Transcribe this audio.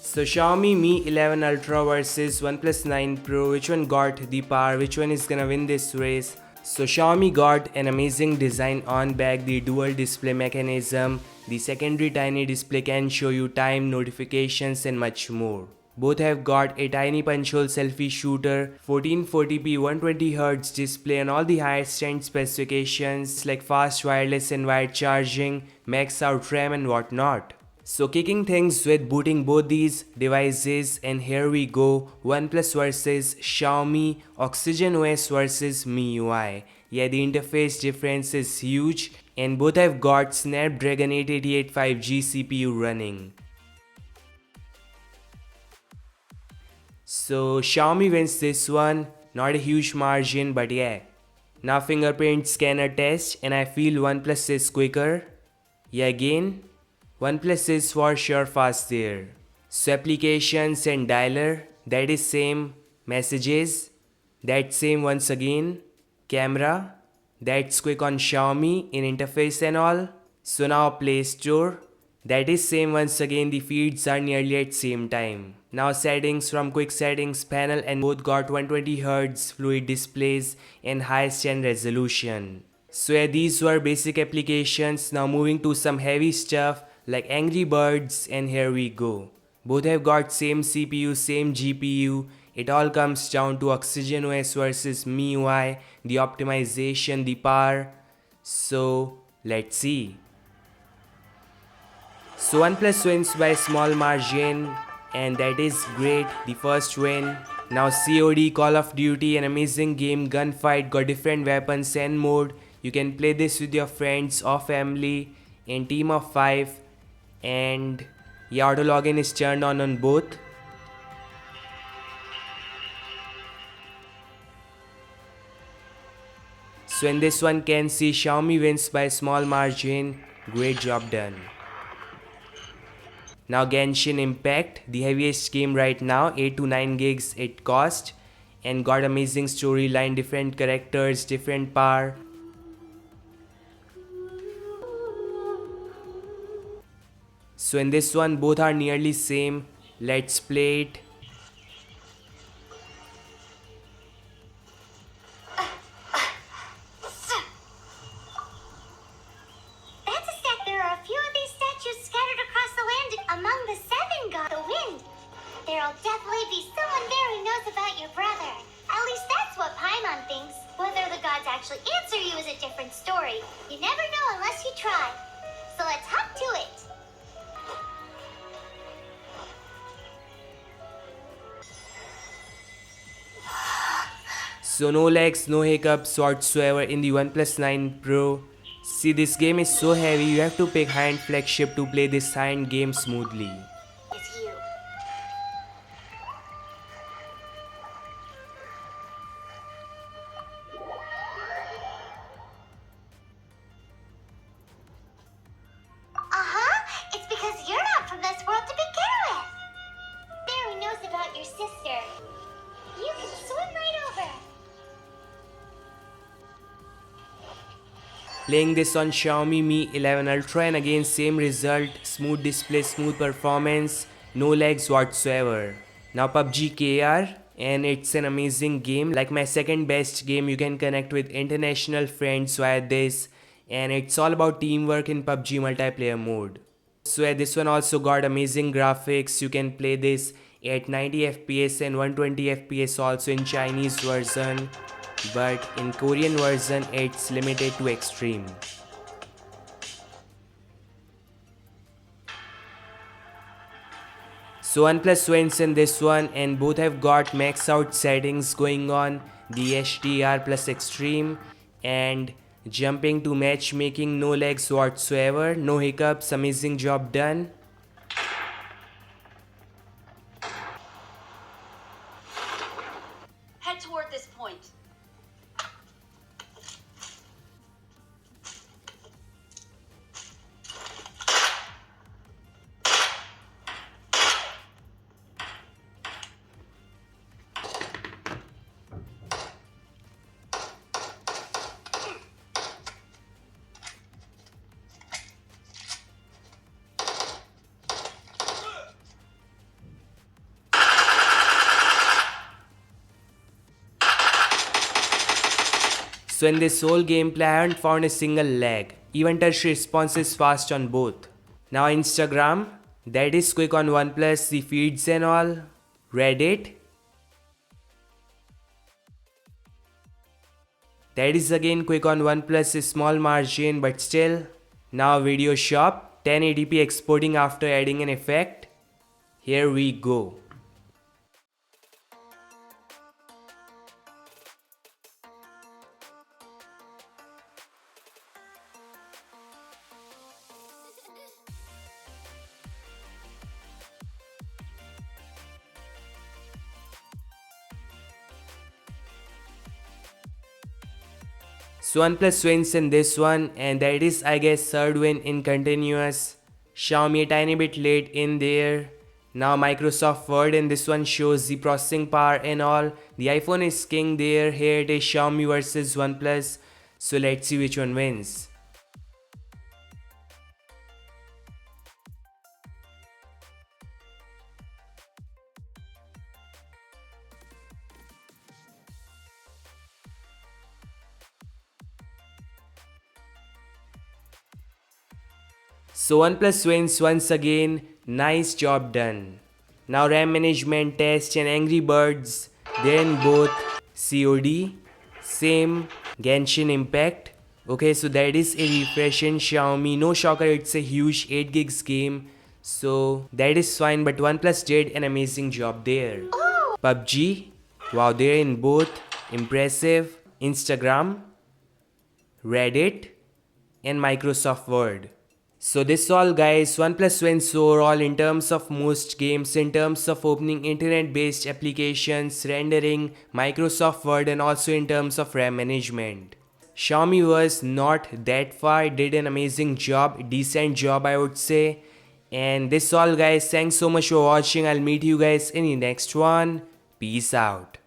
So Xiaomi Mi 11 Ultra versus OnePlus 9 Pro, which one got the power, which one is gonna win this race? So Xiaomi got an amazing design on back, the dual display mechanism, the secondary tiny display can show you time, notifications and much more. Both have got a tiny punch hole selfie shooter, 1440p 120Hz display and all the highest end specifications like fast wireless and wired charging, max out RAM and whatnot. So kicking things with booting both these devices, and here we go, OnePlus versus Xiaomi, Oxygen OS versus MIUI. Yeah, the interface difference is huge and both have got Snapdragon 888 5G CPU running. So Xiaomi wins this one, not a huge margin but yeah. Now fingerprint scanner test and I feel OnePlus is quicker. Yeah, again, OnePlus is for sure fast there. So applications and dialer, that is same. Messages, that same once again. Camera, that's quick on Xiaomi in interface and all. So now Play Store, that is same once again, the feeds are nearly at same time. Now settings from quick settings panel and both got 120Hz fluid displays and highest end resolution. So yeah, these were basic applications. Now moving to some heavy stuff like Angry Birds, and here we go. Both have got same CPU, same GPU. It all comes down to Oxygen OS versus MIUI, the optimization, the power. So let's see. So OnePlus wins by a small margin and that is great, the first win. Now COD, Call of Duty, an amazing game, gunfight, got different weapons and mode. You can play this with your friends or family in team of 5 and yeah, auto login is turned on both. So in this one can see Xiaomi wins by a small margin, great job done. Now Genshin Impact, the heaviest game right now, 8 to 9 gigs it cost and got amazing storyline, different characters, different power. So in this one both are nearly same. Let's play it. That's a stat. There are a few of these statues scattered across the land among the seven gods of the wind. There'll definitely be someone there who knows about your brother. At least that's what Paimon thinks. Whether the gods actually answer you is a different story. You never know unless you try. So let's hop to it. So no lags, no hiccups whatsoever in the OnePlus 9 Pro. See, this game is so heavy, you have to pick high-end flagship to play this high-end game smoothly. It's you. It's because you're not from this world to begin with. Barry knows about your sister. You can swim right over. Playing this on Xiaomi Mi 11 Ultra and again same result, smooth display, smooth performance, no lags whatsoever. Now PUBG KR, and it's an amazing game, like my second best game. You can connect with international friends via this and it's all about teamwork in PUBG multiplayer mode. So yeah, this one also got amazing graphics. You can play this at 90 FPS and 120 FPS also in Chinese version, but in Korean version it's limited to extreme. So OnePlus wins in this one and both have got max out settings going on, the HDR plus extreme, and jumping to matchmaking, no lags whatsoever, no hiccups, amazing job done. Head toward this point. So in this whole gameplay, I haven't found a single lag. Even touch response is fast on both. Now Instagram, that is quick on OnePlus, the feeds and all. Reddit, that is again quick on OnePlus, a small margin but still. Now Video Shop, 1080p exporting after adding an effect. Here we go. So OnePlus wins in this one, and that is I guess third win in continuous. Xiaomi a tiny bit late in there. Now Microsoft Word in this one shows the processing power and all. The iPhone is king there. Here it is Xiaomi versus OnePlus. So let's see which one wins. So OnePlus wins once again, nice job done. Now RAM management test and Angry Birds, they're in both COD, same Genshin Impact. Okay, so that is a refresh in Xiaomi. No shocker, it's a huge 8 gigs game. So that is fine, but OnePlus did an amazing job there. PUBG, wow, they're in both impressive Instagram, Reddit, and Microsoft Word. So this all guys, OnePlus wins overall in terms of most games, in terms of opening internet based applications, rendering, Microsoft Word, and also in terms of RAM management. Xiaomi was not that far, did an amazing job, decent job I would say. And this all guys, thanks so much for watching. I'll meet you guys in the next one. Peace out.